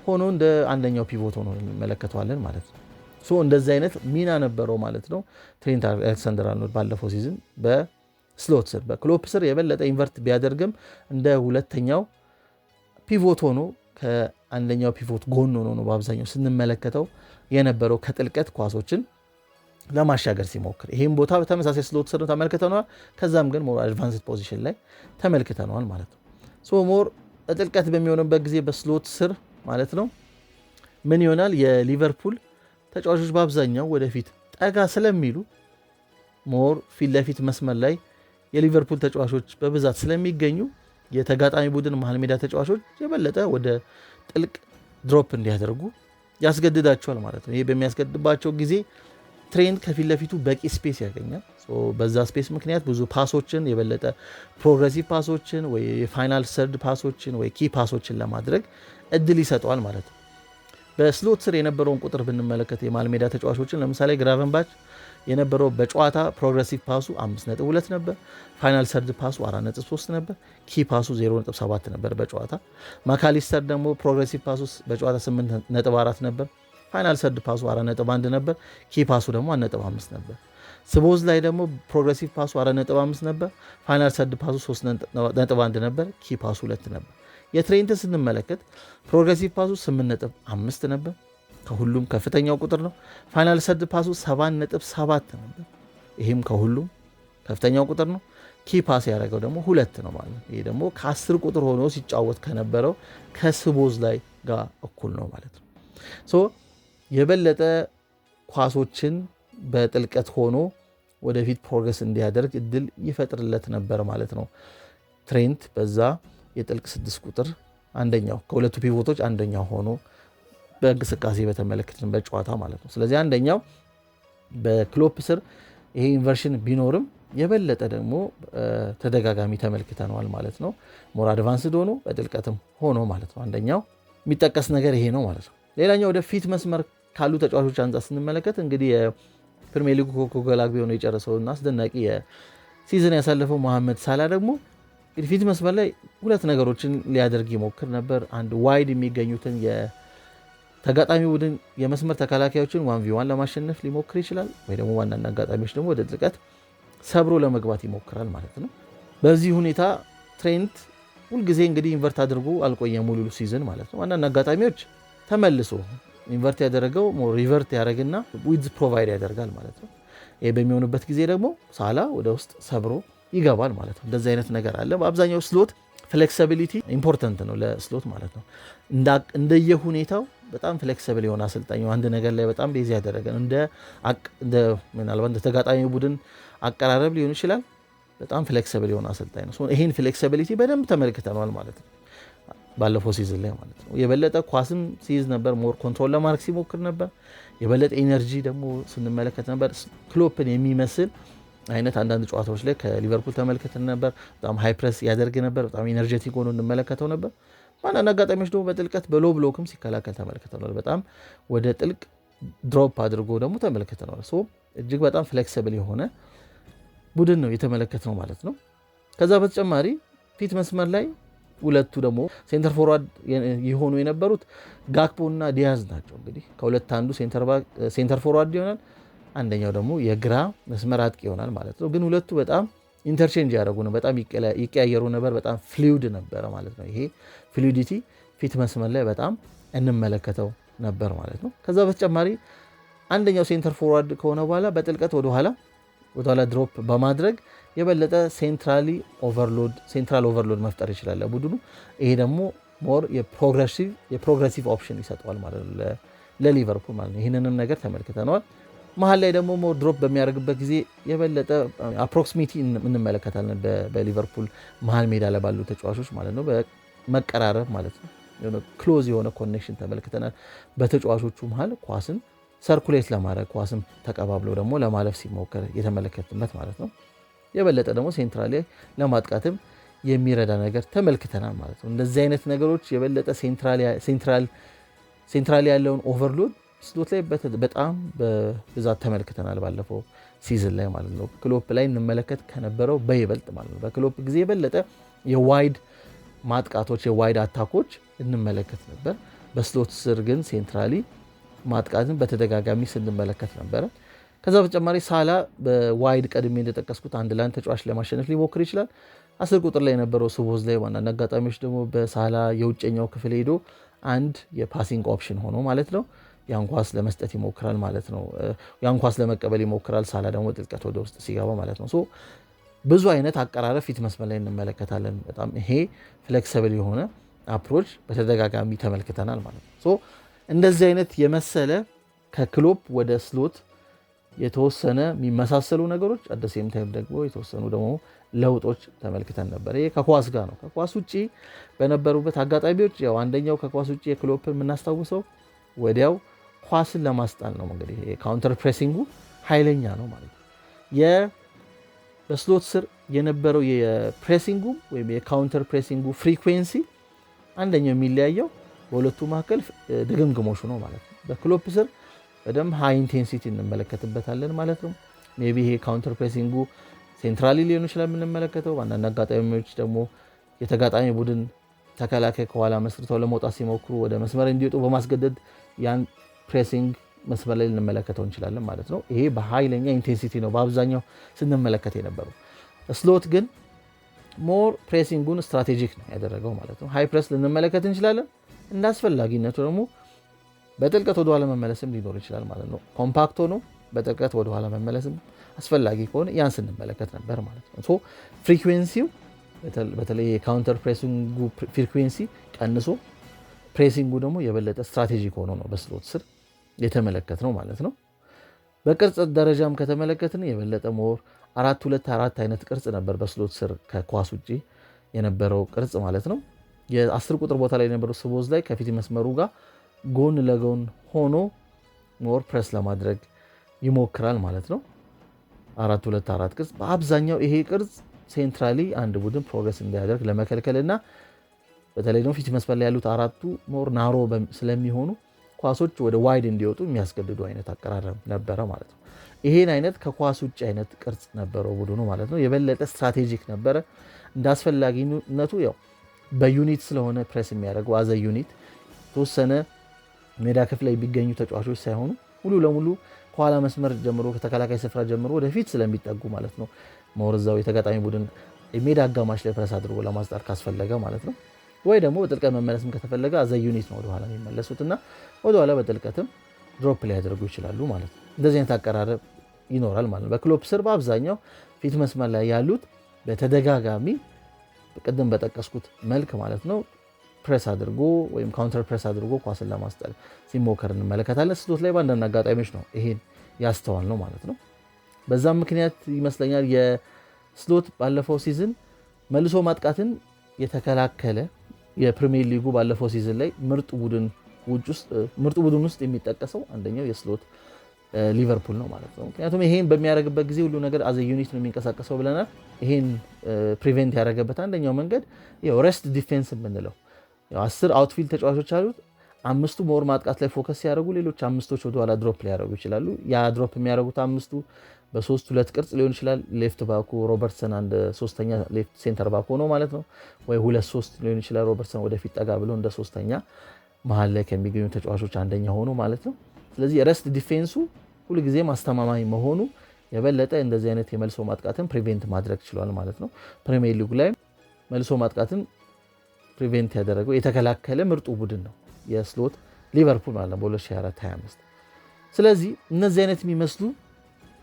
ሆኖ እንደ አንደኛው ፒቮት ሆኖ እንመለከተዋለን ማለት ነው። እንደዚህ አይነት ሚና ነበረው ማለት ነው ትሬንት አሌክሳንደር-አርኖልድ ባለፈው ሲዝን በስሎት ስር። በክሎፕ ስር የበለጠ ኢንቨርት ቢያደርግም እንደ ሁለተኛው ፒቮት ሆኖ ከአንደኛው ፒቮት ጎን ሆኖ ነው በአብዛኛው ስንመለከተው የነበረው ከጥልቀት ኳሶችን ለማሻገር ሲሞክር። ይህም ቦታ በተመሳሳይ ስሎት ስር ተመልክተነዋል። ከዛም ግን ሞር አድቫንስድ ፖዚሽን ላይ ተመልክተነዋል ማለት ነው። ሞር ጥልቀት በሚሆንበት ጊዜ በስሎት ስር ማለት ነው ምን ይሆናል? የሊቨርፑል ተጫዋቾች በአብዛኛው ወደፊት ጠጋ ስለሚሉ ሞር ፊት ለፊት መስመር ላይ የሊቨርፑል ተጫዋቾች በብዛት ስለሚገኙ የተጋጣሚ ቡድን መሃል ሜዳ ተጫዋቾች የበለጠ ወደ ጥልቅ ድሮፕ እንዲያደርጉ ያስገድዳቸዋል ማለት ነው። ይሄ በሚያስገድባቸው ጊዜ ትሬንት ከፊት ለፊቱ በቂ ስፔስ ያገኛል። በዛ ስፔስ ምክንያት ብዙ ፓሶችን የበለጠ ፕሮግሬሲቭ ፓሶችን ወይ የፋይናል ሰርድ ፓሶችን ወይ ኪ ፓሶችን ለማድረግ እድል ይሰጠዋል ማለት ነው። በስሎት ስር የነበረውን ቁጥር ብንመለከት የመሃል ሜዳ ተጫዋቾችን ለምሳሌ ግራቨንባች የነበረው በጨዋታ ፕሮግሬሲቭ ፓሱ 5.2 ነበር፣ ፋይናል ሰርድ ፓሱ 4.3 ነበር፣ ኪ ፓሱ 0.7 ነበር በጨዋታ። ማካሊስተር ደግሞ ፕሮግሬሲቭ ፓሱ በጨዋታ 8.4 ነበር፣ ፋይናል ሰርድ ፓሱ 4.1 ነበር፣ ኪ ፓሱ ደግሞ 1.5 ነበር። ስቦዝ ላይ ደግሞ ፕሮግሬሲቭ ፓሱ 4.5 ነበር፣ ፋይናል ሰርድ ፓሱ 3.1 ነበር፣ ኪ ፓሱ 2 ነበር። የትሬንትን ስንመለከት ፕሮግሬሲቭ ፓሱ 8.5 ነበር፣ ከሁሉም ከፍተኛው ቁጥር ነው። ፋይናል ሰርድ ፓሱ 7.7 ነበር፣ ይህም ከሁሉም ከፍተኛው ቁጥር ነው። ኪ ፓስ ያደረገው ደግሞ 2 ነው ማለት ነው። ይህ ደግሞ ከ10 ቁጥር ሆኖ ሲጫወት ከነበረው ከስቦዝ ላይ ጋር እኩል ነው ማለት ነው። የበለጠ ኳሶችን በጥልቀት ሆኖ ወደፊት ፕሮግረስ እንዲያደርግ እድል ይፈጥርለት ነበር ማለት ነው። ትሬንት በዛ የጥልቅ 6 ቁጥር አንደኛው ከሁለቱ ፒቮቶች አንደኛው ሆኖ በእንቅስቃሴ በተመለከትንበት ጨዋታ ማለት ነው። ስለዚህ አንደኛው በክሎፕ ስር ይሄ ኢንቨርሽን ቢኖርም የበለጠ ደግሞ ተደጋጋሚ ተመልክተነዋል ማለት ነው። ሞር አድቫንስድ ሆኖ በጥልቀትም ሆኖ ማለት ነው። አንደኛው የሚጠቀስ ነገር ይሄ ነው ማለት ነው። ሌላኛው ወደ ፊት መስመር ካሉ ተጫዋቾች አንጻር ስንመለከት እንግዲህ የፕሪሚየር ሊጉ ኮከብ ጎል አግቢ ሆኖ የጨረሰውና አስደናቂ የሲዝን ያሳለፈው መሐመድ ሳላ ደግሞ እንግዲህ ፊት መስመር ላይ ሁለት ነገሮችን ሊያደርግ ይሞክር ነበር። አንድ ዋይድ የሚገኙትን የተጋጣሚ ቡድን የመስመር ተከላካዮችን 1v1 ለማሸነፍ ሊሞክር ይችላል፣ ወይ ደግሞ ዋናና አጋጣሚዎች ደግሞ ወደ ጥልቀት ሰብሮ ለመግባት ይሞክራል ማለት ነው። በዚህ ሁኔታ ትሬንት ሁልጊዜ እንግዲህ ኢንቨርት አድርጎ አልቆየም ሙሉ ሲዝን ማለት ነው። ዋናና አጋጣሚዎች ተመልሶ ኢንቨርት ያደረገው ሪቨርት ያደረግና ዊድዝ ፕሮቫይድ ያደርጋል ማለት ነው። ይህ በሚሆንበት ጊዜ ደግሞ ሳላ ወደ ውስጥ ሰብሮ ይገባል ማለት ነው። እንደዚህ አይነት ነገር አለ። በአብዛኛው ስሎት ፍሌክሲቢሊቲ ኢምፖርታንት ነው ለስሎት ማለት ነው። እንደየሁኔታው በጣም ፍሌክሲብል የሆነ አሰልጣኝ አንድ ነገር ላይ በጣም ቤዝ ያደረገ ምናልባት እንደ ተጋጣሚ ቡድን አቀራረብ ሊሆን ይችላል። በጣም ፍሌክሲብል የሆነ አሰልጣኝ ነው። ይህን ፍሌክሲቢሊቲ በደንብ ተመልክተነዋል ማለት ነው ባለፈው ሲዝን ላይ ማለት ነው። የበለጠ ኳስም ሲይዝ ነበር፣ ሞር ኮንትሮል ለማድረግ ሲሞክር ነበር። የበለጠ ኤነርጂ ደግሞ ስንመለከት ነበር። ክሎፕን የሚመስል አይነት አንዳንድ ጨዋታዎች ላይ ከሊቨርፑል ተመልክተን ነበር። በጣም ሃይ ፕሬስ ያደርግ ነበር። በጣም ኢነርጄቲክ ሆኖ እንመለከተው ነበር። አንዳንድ አጋጣሚዎች ደግሞ በጥልቀት በሎ ብሎክም ሲከላከል ተመልክተናል። በጣም ወደ ጥልቅ ድሮፕ አድርጎ ደግሞ ተመልክተናል። እጅግ በጣም ፍሌክሲብል የሆነ ቡድን ነው የተመለከትነው ማለት ነው። ከዛ በተጨማሪ ፊት መስመር ላይ ሁለቱ ደግሞ ሴንተር ፎርዋርድ የሆኑ የነበሩት ጋክፖ እና ዲያዝ ናቸው። እንግዲህ ከሁለት አንዱ ሴንተር ፎርዋርድ ይሆናል፣ አንደኛው ደግሞ የግራ መስመር አጥቂ ይሆናል ማለት ነው። ግን ሁለቱ በጣም ኢንተርቼንጅ ያደረጉ ነው፣ በጣም ይቀያየሩ ነበር፣ በጣም ፍሉይድ ነበረ ማለት ነው። ይሄ ፍሉይዲቲ ፊት መስመር ላይ በጣም እንመለከተው ነበር ማለት ነው። ከዛ በተጨማሪ አንደኛው ሴንተር ፎርዋርድ ከሆነ በኋላ በጥልቀት ወደኋላ ድሮፕ በማድረግ የበለጠ ሴንትራል ኦቨርሎድ መፍጠር ይችላል ቡድኑ። ይሄ ደግሞ ሞር የፕሮግሬሲቭ ኦፕሽን ይሰጠዋል ማለት ነው ለሊቨርፑል ማለት ነው። ይህንንም ነገር ተመልክተነዋል። መሀል ላይ ደግሞ ሞር ድሮፕ በሚያደርግበት ጊዜ የበለጠ አፕሮክሲሚቲ እንመለከታለን በሊቨርፑል መሀል ሜዳ ላይ ባሉ ተጫዋቾች ማለት ነው። በመቀራረብ ማለት ነው ክሎዝ የሆነ ኮኔክሽን ተመልክተናል በተጫዋቾቹ መሀል ኳስን ሰርኩሌት ለማድረግ ኳስን ተቀባብለው ደግሞ ለማለፍ ሲሞከር የተመለከትበት ማለት ነው። የበለጠ ደግሞ ሴንትራል ለማጥቃትም የሚረዳ ነገር ተመልክተናል ማለት ነው። እንደዚህ አይነት ነገሮች የበለጠ ሴንትራል ያለውን ኦቨርሎድ ስሎት ላይ በጣም በብዛት ተመልክተናል ባለፈው ሲዝን ላይ ማለት ነው። ክሎፕ ላይ እንመለከት ከነበረው በይበልጥ ማለት ነው። በክሎፕ ጊዜ የበለጠ የዋይድ ማጥቃቶች የዋይድ አታኮች እንመለከት ነበር። በስሎት ስር ግን ሴንትራሊ ማጥቃትን በተደጋጋሚ ስንመለከት ነበረ። ከዛ በተጨማሪ ሳላ በዋይድ ቀድሜ እንደጠቀስኩት አንድ ለአንድ ተጫዋች ለማሸነፍ ሊሞክር ይችላል። 10 ቁጥር ላይ የነበረው ስቦዝ ላይ ዋና አጋጣሚዎች ደግሞ በሳላ የውጨኛው ክፍል ሄዶ አንድ የፓሲንግ ኦፕሽን ሆኖ ማለት ነው ያን ኳስ ለመስጠት ይሞክራል ማለት ነው። ያን ኳስ ለመቀበል ይሞክራል። ሳላ ደግሞ ጥልቀት ወደ ውስጥ ሲገባ ማለት ነው። ብዙ አይነት አቀራረብ ፊት መስመር ላይ እንመለከታለን። በጣም ይሄ ፍሌክሲብል የሆነ አፕሮች በተደጋጋሚ ተመልክተናል ማለት ነው። እንደዚህ አይነት የመሰለ ከክሎፕ ወደ ስሎት የተወሰነ የሚመሳሰሉ ነገሮች አደሴም ታይም ደግሞ የተወሰኑ ደግሞ ለውጦች ተመልክተን ነበር። ይሄ ከኳስ ጋር ነው። ከኳስ ውጪ በነበሩበት አጋጣሚዎች ያው አንደኛው ከኳስ ውጪ የክሎፕ የምናስታውሰው ወዲያው ኳስን ለማስጣል ነው። እንግዲህ የካውንተር ፕሬሲንጉ ኃይለኛ ነው ማለት ነው። በስሎት ስር የነበረው የፕሬሲንጉ ወይም የካውንተር ፕሬሲንጉ ፍሪኩዌንሲ አንደኛው የሚለያየው በሁለቱ መካከል ድግምግሞሹ ነው ማለት ነው። በክሎፕ ስር በደንብ ሃይ ኢንቴንሲቲ እንመለከትበታለን ማለት ነው። ሜይ ቢ ይሄ ካውንተር ፕሬሲንጉ ሴንትራሊ ሊሆን ይችላል የምንመለከተው። በአንዳንድ አጋጣሚዎች ደግሞ የተጋጣሚ ቡድን ተከላካይ ከኋላ መስርተው ለመውጣት ሲሞክሩ ወደ መስመር እንዲወጡ በማስገደድ ያን ፕሬሲንግ መስመር ላይ ልንመለከተው እንችላለን ማለት ነው። ይሄ በኃይለኛ ኢንቴንሲቲ ነው በአብዛኛው ስንመለከት የነበረው። ስሎት ግን ሞር ፕሬሲንጉን ስትራቴጂክ ነው ያደረገው ማለት ነው። ሃይ ፕሬስ ልንመለከት እንችላለን። እንደ አስፈላጊነቱ ደግሞ በጥልቀት ወደኋላ መመለስም ሊኖር ይችላል ማለት ነው። ኮምፓክት ሆኖ በጥልቀት ወደኋላ መመለስም አስፈላጊ ከሆነ ያን ስንመለከት ነበር ማለት ነው። ፍሪኩዌንሲው በተለይ የካውንተር ፕሬሲንጉ ፍሪኩዌንሲ ቀንሶ ፕሬሲንጉ ደግሞ የበለጠ ስትራቴጂክ ሆኖ ነው በስሎት ስር የተመለከት ነው ማለት ነው። በቅርጽ ደረጃም ከተመለከትን የበለጠ ሞር 4-2-4 አይነት ቅርጽ ነበር በስሎት ስር ከኳስ ውጪ የነበረው ቅርጽ ማለት ነው። የ10 ቁጥር ቦታ ላይ የነበረው ስቦዝ ላይ ከፊት መስመሩ ጋር ጎን ለጎን ሆኖ ሞር ፕሬስ ለማድረግ ይሞክራል ማለት ነው። 4-2-4 ቅርጽ በአብዛኛው ይሄ ቅርጽ ሴንትራሊ አንድ ቡድን ፕሮግረስ እንዲያደርግ ለመከልከልና በተለይ ደግሞ ፊት መስመር ላይ ያሉት አራቱ ሞር ናሮ ስለሚሆኑ ኳሶች ወደ ዋይድ እንዲወጡ የሚያስገድዱ አይነት አቀራረብ ነበረ ማለት ነው። ይሄን አይነት ከኳስ ውጭ አይነት ቅርጽ ነበረው ቡድኑ ማለት ነው። የበለጠ ስትራቴጂክ ነበረ። እንደ አስፈላጊነቱ ያው በዩኒት ስለሆነ ፕሬስ የሚያደርገው አዘ ዩኒት ተወሰነ ሜዳ ክፍል ላይ የሚገኙ ተጫዋቾች ሳይሆኑ ሙሉ ለሙሉ ከኋላ መስመር ጀምሮ ከተከላካይ ስፍራ ጀምሮ ወደፊት ስለሚጠጉ ማለት ነው። መወርዛው የተጋጣሚ ቡድን የሜዳ አጋማሽ ላይ ፕሬስ አድርጎ ለማስጣር ካስፈለገ ማለት ነው። ወይ ደግሞ በጥልቀት መመለስም ከተፈለገ አዘ ዩኒት ነው ወደኋላ የሚመለሱትና ወደኋላ በጥልቀትም ድሮፕ ላይ ያደርጉ ይችላሉ ማለት ነው። እንደዚህ አይነት አቀራረብ ይኖራል ማለት ነው። በክሎፕ ስር በአብዛኛው ፊት መስመር ላይ ያሉት በተደጋጋሚ ቅድም በጠቀስኩት መልክ ማለት ነው ፕሬስ አድርጎ ወይም ካውንተር ፕሬስ አድርጎ ኳስን ለማስጣል ሲሞከር እንመለከታለን። ስሎት ላይ በአንዳንድ አጋጣሚዎች ነው ይሄን ያስተዋል ነው ማለት ነው። በዛም ምክንያት ይመስለኛል የስሎት ባለፈው ሲዝን መልሶ ማጥቃትን የተከላከለ የፕሪሚየር ሊጉ ባለፈው ሲዝን ላይ ምርጥ ቡድን ውስጥ የሚጠቀሰው አንደኛው የስሎት ሊቨርፑል ነው ማለት ነው። ምክንያቱም ይሄን በሚያደርግበት ጊዜ ሁሉ ነገር አዘ ዩኒት ነው የሚንቀሳቀሰው ብለናል። ይሄን ፕሪቬንት ያደረገበት አንደኛው መንገድ ሬስት ዲፌንስ የምንለው 10 አውትፊልድ ተጫዋቾች አሉት። 5ቱ ሞር ማጥቃት ላይ ፎከስ ሲያደርጉ ሌሎች 5ቶች ወደኋላ ድሮፕ ሊያደርጉ ይችላሉ። ያ ድሮፕ የሚያደርጉት 5ቱ በ3-2 ቅርጽ ሊሆን ይችላል። ሌፍት ባኩ ሮበርትሰን አንድ ሶስተኛ ሌፍት ሴንተር ባክ ሆኖ ማለት ነው። ወይ 2-3 ሊሆን ይችላል። ሮበርትሰን ወደፊት ጠጋ ብሎ እንደ ሶስተኛ መሀል ላይ ከሚገኙ ተጫዋቾች አንደኛ ሆኖ ማለት ነው። ስለዚህ ሬስት ዲፌንሱ ሁልጊዜም አስተማማኝ መሆኑ የበለጠ እንደዚህ አይነት የመልሶ ማጥቃትን ፕሪቬንት ማድረግ ችሏል ማለት ነው። ፕሪሚየር ሊጉ ላይ መልሶ ማጥቃትን ፕሪቬንት ያደረገው የተከላከለ ምርጡ ቡድን ነው የስሎት ሊቨርፑል ማለት ነው በ2024-25። ስለዚህ እነዚህ አይነት የሚመስሉ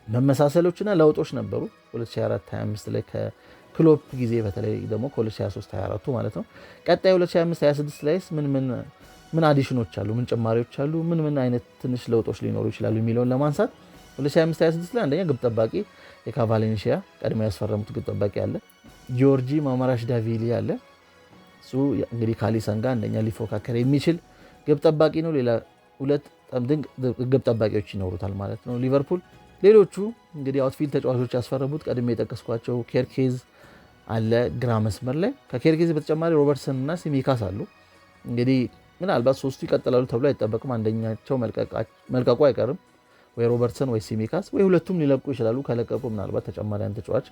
መመሳሰሎችና ለውጦች ነበሩ 2024-25 ላይ ከክሎፕ ጊዜ በተለይ ደግሞ ከ2023-24 ማለት ነው። ቀጣይ 2025-26 ላይስ ምን አዲሽኖች አሉ፣ ምን ጭማሪዎች አሉ፣ ምን አይነት ትንሽ ለውጦች ሊኖሩ ይችላሉ የሚለውን ለማንሳት 2025-26 ላይ አንደኛ ግብ ጠባቂ የካቫሌንሺያ ቀድሞ ያስፈረሙት ግብ ጠባቂ አለ። ጆርጂ ማማራሽ ዳቪሊ አለ። እሱ እንግዲህ ካሊሰን ጋር አንደኛ ሊፎካከር የሚችል ግብ ጠባቂ ነው። ሌላ 2 ድንቅ ግብ ጠባቂዎች ይኖሩታል ማለት ነው ሊቨርፑል። ሌሎቹ እንግዲህ አውትፊልድ ተጫዋቾች ያስፈረሙት ቀድሜ የጠቀስኳቸው ኬርኬዝ አለ ግራ መስመር ላይ። ከኬርኬዝ በተጨማሪ ሮበርትሰን እና ሲሚካስ አሉ። እንግዲህ ምናልባት 3ቱ ይቀጥላሉ ተብሎ አይጠበቅም። አንደኛቸው መልቀቁ አይቀርም፣ ወይ ሮበርትሰን ወይ ሲሚካስ፣ ወይ ሁለቱም ሊለቁ ይችላሉ። ከለቀቁ ምናልባት ተጨማሪ አንድ ተጫዋች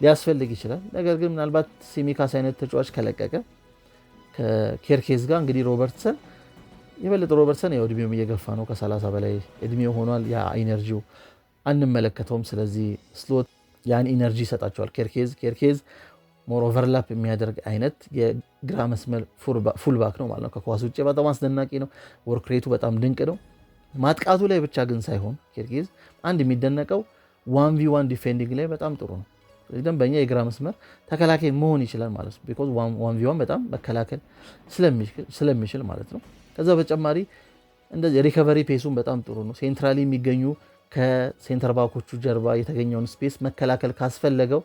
ሊያስፈልግ ይችላል። ነገር ግን ምናልባት ሲሚካስ አይነት ተጫዋች ከለቀቀ ከኬርኬዝ ጋር እንግዲህ ሮበርትሰን የበለጠ ሮበርትሰን ያው እድሜው እየገፋ ነው፣ ከ30 በላይ እድሜው ሆኗል። ያ ኢነርጂው አንመለከተውም። ስለዚህ ስሎት ያን ኢነርጂ ይሰጣቸዋል። ኬርኬዝ ሞር ኦቨርላፕ የሚያደርግ አይነት የግራ መስመር ፉልባክ ነው ማለት ነው። ከኳስ ውጭ በጣም አስደናቂ ነው። ወርክ ሬቱ በጣም ድንቅ ነው። ማጥቃቱ ላይ ብቻ ግን ሳይሆን ኬርኬዝ አንድ የሚደነቀው 1v1 ዲፌንዲንግ ላይ በጣም ጥሩ ነው። ስለዚህ ደንበኛ የግራ መስመር ተከላካይ መሆን ይችላል ማለት ነው። ቢኮዝ 1v1 በጣም መከላከል ስለሚችል ማለት ነው። ከዛ በተጨማሪ እንደዚህ ሪከቨሪ ፔሱን በጣም ጥሩ ነው። ሴንትራሊ የሚገኙ ከሴንተር ባኮቹ ጀርባ የተገኘውን ስፔስ መከላከል ካስፈለገው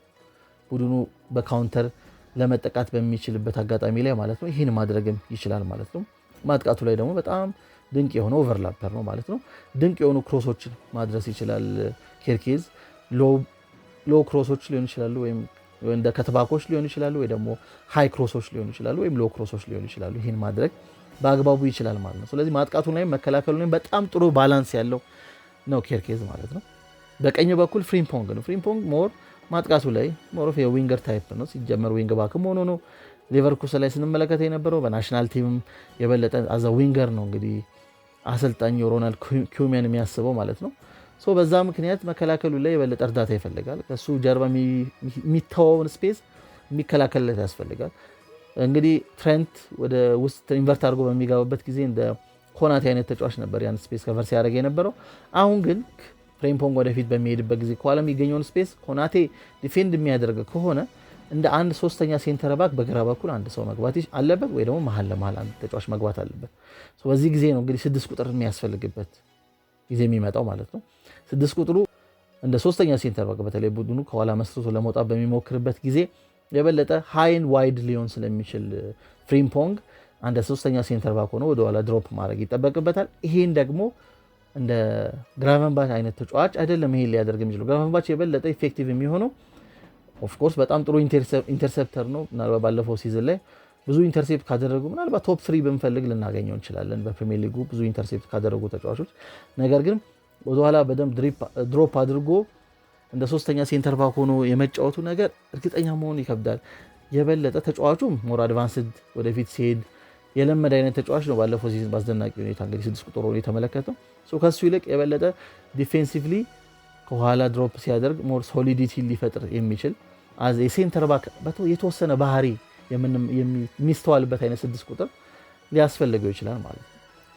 ቡድኑ በካውንተር ለመጠቃት በሚችልበት አጋጣሚ ላይ ማለት ነው ይህን ማድረግም ይችላል ማለት ነው። ማጥቃቱ ላይ ደግሞ በጣም ድንቅ የሆነ ኦቨርላፐር ነው ማለት ነው። ድንቅ የሆኑ ክሮሶችን ማድረስ ይችላል ኬርኬዝ። ሎ ክሮሶች ሊሆኑ ይችላሉ ወይም እንደ ከትባኮች ሊሆኑ ይችላሉ ወይ ደግሞ ሃይ ክሮሶች ሊሆኑ ይችላሉ ወይም ሎ ክሮሶች ሊሆኑ ይችላሉ። ይህን ማድረግ በአግባቡ ይችላል ማለት ነው። ስለዚህ ማጥቃቱ ላይ መከላከሉ ላይ በጣም ጥሩ ባላንስ ያለው ነው ኬርኬዝ ማለት ነው። በቀኝ በኩል ፍሪምፖንግ ነው። ፍሪምፖንግ ሞር ማጥቃቱ ላይ ሞር ኦፍ የዊንገር ታይፕ ነው። ሲጀመር ዊንግ ባክም ሆኖ ነው ሌቨርኩሰን ላይ ስንመለከተ የነበረው። በናሽናል ቲምም የበለጠ አዛ ዊንገር ነው እንግዲህ አሰልጣኝ ሮናልድ ኩማን የሚያስበው ማለት ነው። በዛ ምክንያት መከላከሉ ላይ የበለጠ እርዳታ ይፈልጋል። ከሱ ጀርባ የሚተወውን ስፔስ የሚከላከልለት ያስፈልጋል። እንግዲህ ትሬንት ወደ ውስጥ ኢንቨርት አድርጎ በሚገባበት ጊዜ እንደ ኮናቴ አይነት ተጫዋች ነበር ያን ስፔስ ከቨር ሲያደርግ የነበረው። አሁን ግን ፍሬምፖንግ ወደፊት በሚሄድበት ጊዜ ከኋላ የሚገኘውን ስፔስ ኮናቴ ዲፌንድ የሚያደርግ ከሆነ እንደ አንድ ሶስተኛ ሴንተር ባክ በግራ በኩል አንድ ሰው መግባት አለበት ወይ ደግሞ መሀል ለመሀል አንድ ተጫዋች መግባት አለበት። በዚህ ጊዜ ነው እንግዲህ 6 ቁጥር የሚያስፈልግበት ጊዜ የሚመጣው ማለት ነው። 6 ቁጥሩ እንደ ሶስተኛ ሴንተር ባክ በተለይ ቡድኑ ከኋላ መስርቶ ለመውጣት በሚሞክርበት ጊዜ የበለጠ ሃይን ዋይድ ሊሆን ስለሚችል ፍሪምፖንግ አንድ ሶስተኛ ሴንተር ባክ ሆኖ ወደኋላ ድሮፕ ማድረግ ይጠበቅበታል። ይሄን ደግሞ እንደ ግራቨንባች አይነት ተጫዋች አይደለም ይሄን ሊያደርግ የሚችለው። ግራቨንባች የበለጠ ኢፌክቲቭ የሚሆነው ኦፍኮርስ በጣም ጥሩ ኢንተርሴፕተር ነው። ምናልባት ባለፈው ሲዝን ላይ ብዙ ኢንተርሴፕት ካደረጉ ምናልባት ቶፕ 3 ብንፈልግ ልናገኘው እንችላለን በፕሪሚየር ሊጉ ብዙ ኢንተርሴፕት ካደረጉ ተጫዋቾች። ነገር ግን ወደኋላ በደንብ ድሮፕ አድርጎ እንደ ሶስተኛ ሴንተር ባክ ሆኖ የመጫወቱ ነገር እርግጠኛ መሆን ይከብዳል። የበለጠ ተጫዋቹ ሞር አድቫንስድ ወደፊት ሲሄድ የለመደ አይነት ተጫዋች ነው። ባለፈው ሲዝን በአስደናቂ ሁኔታ እንግዲህ 6 ቁጥር ሆኖ የተመለከተው ከሱ ይልቅ የበለጠ ዲፌንሲቭሊ ከኋላ ድሮፕ ሲያደርግ ሞር ሶሊዲቲ ሊፈጥር የሚችል አዝ የሴንተር ባክ የተወሰነ ባህሪ የሚስተዋልበት አይነት 6 ቁጥር ሊያስፈልገው ይችላል ማለት ነው።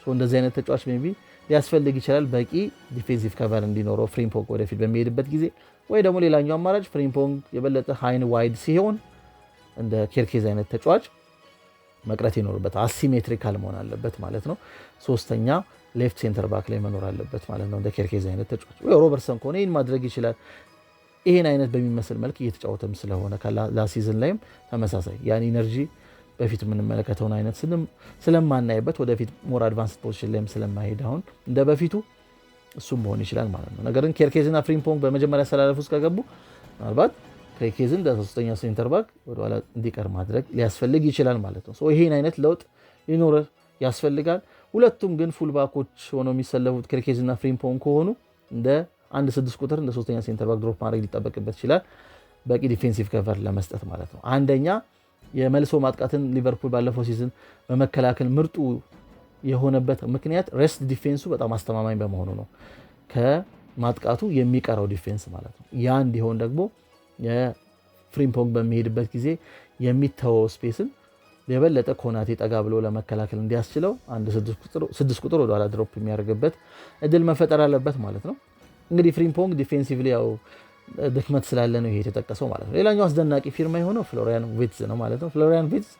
እንደዚህ አይነት ተጫዋች ሜይ ቢ ሊያስፈልግ ይችላል በቂ ዲፌንሲቭ ከቨር እንዲኖረው ፍሪምፖንግ ወደፊት በሚሄድበት ጊዜ። ወይ ደግሞ ሌላኛው አማራጭ ፍሪምፖንግ የበለጠ ሃይን ዋይድ ሲሆን እንደ ኬርኬዝ አይነት ተጫዋች መቅረት ይኖርበታል። አሲሜትሪካል መሆን አለበት ማለት ነው። ሶስተኛ ሌፍት ሴንተር ባክ ላይ መኖር አለበት ማለት ነው። እንደ ኬርኬዝ አይነት ተጫዋች ወይ ሮበርትሰን ከሆነ ይህን ማድረግ ይችላል። ይህን አይነት በሚመስል መልክ እየተጫወተም ስለሆነ ከላስት ሲዝን ላይም ተመሳሳይ ያን ኢነርጂ በፊት የምንመለከተውን አይነት ስለማናይበት ወደፊት ሞር አድቫንስ ፖዚሽን ላይም ስለማይሄድ አሁን እንደ በፊቱ እሱም መሆን ይችላል ማለት ነው። ነገር ግን ኬርኬዝና ፍሪምፖንግ በመጀመሪያ አሰላለፍ ውስጥ ከገቡ ምናልባት ኬርኬዝን እንደ ሶስተኛ ሴንተር ባክ ወደኋላ እንዲቀር ማድረግ ሊያስፈልግ ይችላል ማለት ነው። ይሄን አይነት ለውጥ ሊኖር ያስፈልጋል። ሁለቱም ግን ፉል ባኮች ሆነው የሚሰለፉት ኬርኬዝና ፍሪምፖንግ ከሆኑ እንደ አንድ 6 ቁጥር እንደ ሶስተኛ ሴንተር ባክ ድሮፕ ማድረግ ሊጠበቅበት ይችላል በቂ ዲፌንሲቭ ከቨር ለመስጠት ማለት ነው። አንደኛ የመልሶ ማጥቃትን ሊቨርፑል ባለፈው ሲዝን በመከላከል ምርጡ የሆነበት ምክንያት ሬስት ዲፌንሱ በጣም አስተማማኝ በመሆኑ ነው። ከማጥቃቱ የሚቀረው ዲፌንስ ማለት ነው። ያ እንዲሆን ደግሞ የፍሪምፖንግ በሚሄድበት ጊዜ የሚተወው ስፔስን የበለጠ ኮናቴ ጠጋ ብሎ ለመከላከል እንዲያስችለው አንድ 6 ቁጥር ወደኋላ ድሮፕ የሚያደርግበት እድል መፈጠር አለበት ማለት ነው። እንግዲህ ፍሪምፖንግ ዲፌንሲቭሊ ያው ድክመት ስላለ ነው ይሄ የተጠቀሰው ማለት ነው። ሌላኛው አስደናቂ ፊርማ የሆነው ፍሎሪያን ቪርትዝ ነው ማለት ነው። ፍሎሪያን ቪርትዝ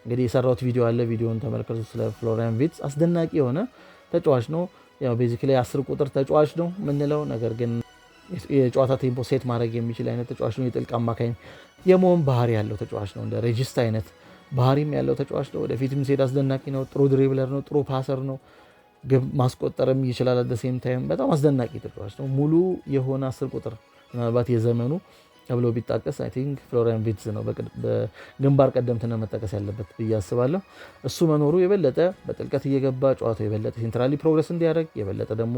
እንግዲህ የሰራሁት ቪዲዮ አለ፣ ቪዲዮን ተመልከቱ። ስለ ፍሎሪያን ቪርትዝ አስደናቂ የሆነ ተጫዋች ነው። ያው ቤዚክሊ 10 ቁጥር ተጫዋች ነው የምንለው፣ ነገር ግን የጨዋታ ቴምፖ ሴት ማድረግ የሚችል አይነት ተጫዋች ነው። የጥልቅ አማካኝ የመሆን ባህሪ ያለው ተጫዋች ነው። እንደ ሬጂስታ አይነት ባህሪም ያለው ተጫዋች ነው። ወደፊትም ሲሄድ አስደናቂ ነው። ጥሩ ድሪብለር ነው። ጥሩ ፓሰር ነው። ግብ ማስቆጠርም ይችላል። አት ዘ ሴም ታይም በጣም አስደናቂ ተጫዋች ነው። ሙሉ የሆነ 10 ቁጥር ምናልባት የዘመኑ ተብሎ ቢጣቀስ አይ ቲንክ ፍሎሪያን ቪርትዝ ነው በግንባር ቀደምትነት መጠቀስ ያለበት ብዬ አስባለሁ። እሱ መኖሩ የበለጠ በጥልቀት እየገባ ጨዋታው የበለጠ ሴንትራሊ ፕሮግረስ እንዲያደርግ የበለጠ ደግሞ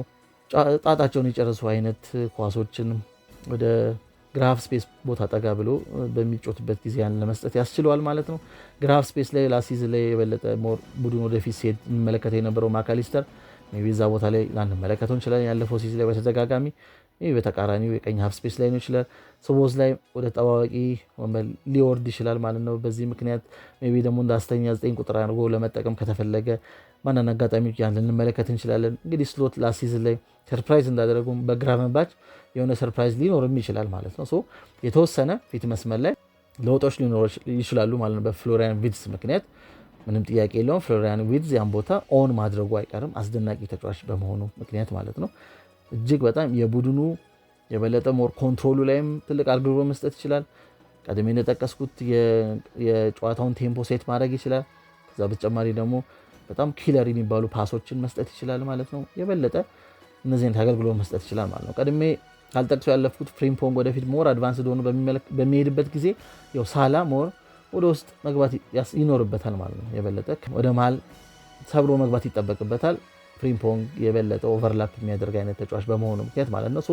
ጣጣቸውን የጨረሱ አይነት ኳሶችን ወደ ግራፍ ስፔስ ቦታ ጠጋ ብሎ በሚጮትበት ጊዜ ያን ለመስጠት ያስችለዋል ማለት ነው። ግራፍ ስፔስ ላይ ላሲዝ ላይ የበለጠ ቡድን ወደፊት ሲሄድ እንመለከት የነበረው ማካሊስተር ዛ ቦታ ላይ ላንመለከተው እንችላለን። ያለፈው ሲዝ ላይ በተደጋጋሚ በተቃራኒው የቀኝ ሀፍ ስፔስ ላይ ነው ይችላል። ሶቦዝ ላይ ወደ ጠባባቂ ወንበር ሊወርድ ይችላል ማለት ነው። በዚህ ምክንያት ደግሞ እንደ አስተኛ 9 ቁጥር አድርጎ ለመጠቀም ከተፈለገ ማንን አጋጣሚዎች ያን ልንመለከት እንችላለን። እንግዲህ ስሎት ላሲዝ ላይ ሰርፕራይዝ እንዳደረጉ በግራቨንባች የሆነ ሰርፕራይዝ ሊኖርም ይችላል ማለት ነው። የተወሰነ ፊት መስመር ላይ ለውጦች ሊኖሩ ይችላሉ ማለት ነው። በፍሎሪያን ቪትስ ምክንያት ምንም ጥያቄ የለውም። ፍሎሪያን ቪትስ ያን ቦታ ኦን ማድረጉ አይቀርም አስደናቂ ተጫዋች በመሆኑ ምክንያት ማለት ነው። እጅግ በጣም የቡድኑ የበለጠ ሞር ኮንትሮሉ ላይም ትልቅ አገልግሎት መስጠት ይችላል። ቀድሜ እንደጠቀስኩት የጨዋታውን ቴምፖ ሴት ማድረግ ይችላል። ከዛ በተጨማሪ ደግሞ በጣም ኪለር የሚባሉ ፓሶችን መስጠት ይችላል ማለት ነው። የበለጠ እነዚህን አገልግሎት መስጠት ይችላል ማለት ነው። ቀድሜ ካልጠቅሶ ያለፍኩት ፍሪምፖንግ ወደፊት ሞር አድቫንስድ ሆኖ በሚሄድበት ጊዜ ያው ሳላ ሞር ወደ ውስጥ መግባት ይኖርበታል ማለት ነው። የበለጠ ወደ መሃል ሰብሮ መግባት ይጠበቅበታል። ፍሪምፖንግ የበለጠ ኦቨርላፕ የሚያደርግ አይነት ተጫዋች በመሆኑ ምክንያት ማለት ነው።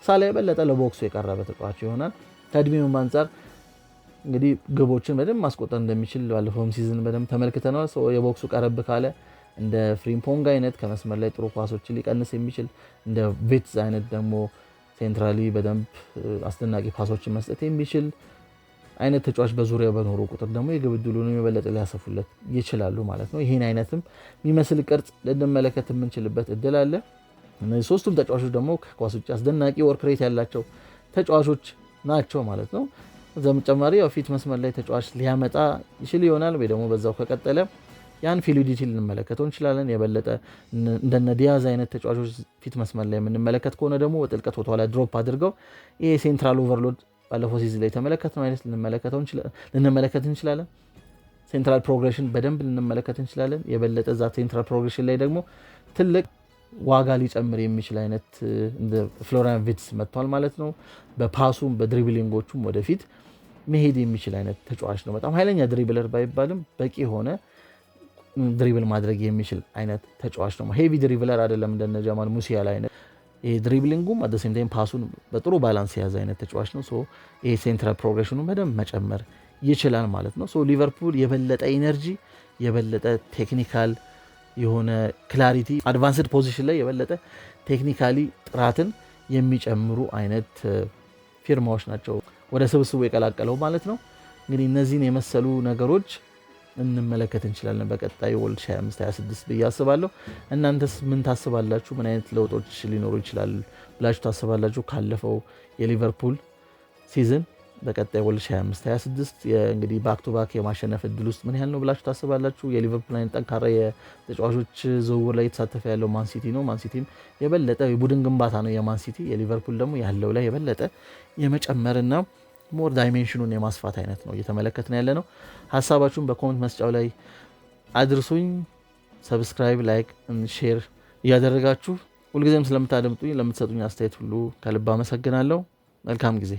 ሳላ የበለጠ ለቦክሱ የቀረበ ተጫዋች ይሆናል። ከእድሜውም አንጻር እንግዲህ ግቦችን በደንብ ማስቆጠር እንደሚችል ባለፈውም ሲዝን በደንብ ተመልክተናል። የቦክሱ ቀረብ ካለ እንደ ፍሪምፖንግ አይነት ከመስመር ላይ ጥሩ ኳሶችን ሊቀንስ የሚችል እንደ ቪትዝ አይነት ደግሞ ሴንትራሊ በደንብ አስደናቂ ፓሶችን መስጠት የሚችል አይነት ተጫዋች በዙሪያው በኖሩ ቁጥር ደግሞ የግብ ዕድሉን የበለጠ ሊያሰፉለት ይችላሉ ማለት ነው። ይሄን አይነትም የሚመስል ቅርጽ ልንመለከት የምንችልበት እድል አለ። እነዚህ ሶስቱም ተጫዋቾች ደግሞ ከኳስ ውጭ አስደናቂ ወርክ ሬት ያላቸው ተጫዋቾች ናቸው ማለት ነው። ከዛ በተጨማሪ ያው ፊት መስመር ላይ ተጫዋች ሊያመጣ ይችል ይሆናል ወይ ደግሞ በዛው ከቀጠለ ያን ፊሉዲቲ ልንመለከተው እንችላለን። የበለጠ እንደነ ዲያዝ አይነት ተጫዋቾች ፊት መስመር ላይ የምንመለከት ከሆነ ደግሞ በጥልቀት ወደኋላ ድሮፕ አድርገው ይሄ ሴንትራል ኦቨርሎድ ባለፈው ሲዝን ላይ የተመለከትነው አይነት ልንመለከት እንችላለን። ሴንትራል ፕሮግሬሽን በደንብ ልንመለከት እንችላለን። የበለጠ ዛ ሴንትራል ፕሮግሬሽን ላይ ደግሞ ትልቅ ዋጋ ሊጨምር የሚችል አይነት እንደ ፍሎሪያን ቪትስ መጥቷል ማለት ነው። በፓሱም በድሪብሊንጎቹም ወደፊት መሄድ የሚችል አይነት ተጫዋች ነው። በጣም ኃይለኛ ድሪብለር ባይባልም በቂ የሆነ ድሪብል ማድረግ የሚችል አይነት ተጫዋች ነው። ሄቪ ድሪብለር አይደለም እንደነ ጀማል ሙሲያላ አይነት። ይሄ ድሪብሊንጉም አት ዘ ሴም ታይም ፓሱን በጥሩ ባላንስ የያዘ አይነት ተጫዋች ነው። ይሄ ሴንትራል ፕሮግሬሽኑ በደንብ መጨመር ይችላል ማለት ነው። ሊቨርፑል የበለጠ ኢነርጂ የበለጠ ቴክኒካል የሆነ ክላሪቲ አድቫንስድ ፖዚሽን ላይ የበለጠ ቴክኒካሊ ጥራትን የሚጨምሩ አይነት ፊርማዎች ናቸው ወደ ስብስቡ የቀላቀለው ማለት ነው። እንግዲህ እነዚህን የመሰሉ ነገሮች እንመለከት እንችላለን በቀጣዩ 2025-26 ብዬ አስባለሁ። እናንተስ ምን ታስባላችሁ? ምን አይነት ለውጦች ሊኖሩ ይችላል ብላችሁ ታስባላችሁ? ካለፈው የሊቨርፑል ሲዝን በቀጣይ 2025-26 እንግዲህ ባክ ቱ ባክ የማሸነፍ እድል ውስጥ ምን ያህል ነው ብላችሁ ታስባላችሁ? የሊቨርፑል አይነት ጠንካራ የተጫዋቾች ዝውውር ላይ የተሳተፈ ያለው ማንሲቲ ነው። ማንሲቲም የበለጠ የቡድን ግንባታ ነው የማንሲቲ። የሊቨርፑል ደግሞ ያለው ላይ የበለጠ የመጨመርና ሞር ዳይሜንሽኑን የማስፋት አይነት ነው እየተመለከትን ያለ ነው። ሀሳባችሁን በኮመንት መስጫው ላይ አድርሱኝ። ሰብስክራይብ፣ ላይክ፣ ሼር እያደረጋችሁ ሁልጊዜም ስለምታደምጡኝ ለምትሰጡኝ አስተያየት ሁሉ ከልብ አመሰግናለሁ። መልካም ጊዜ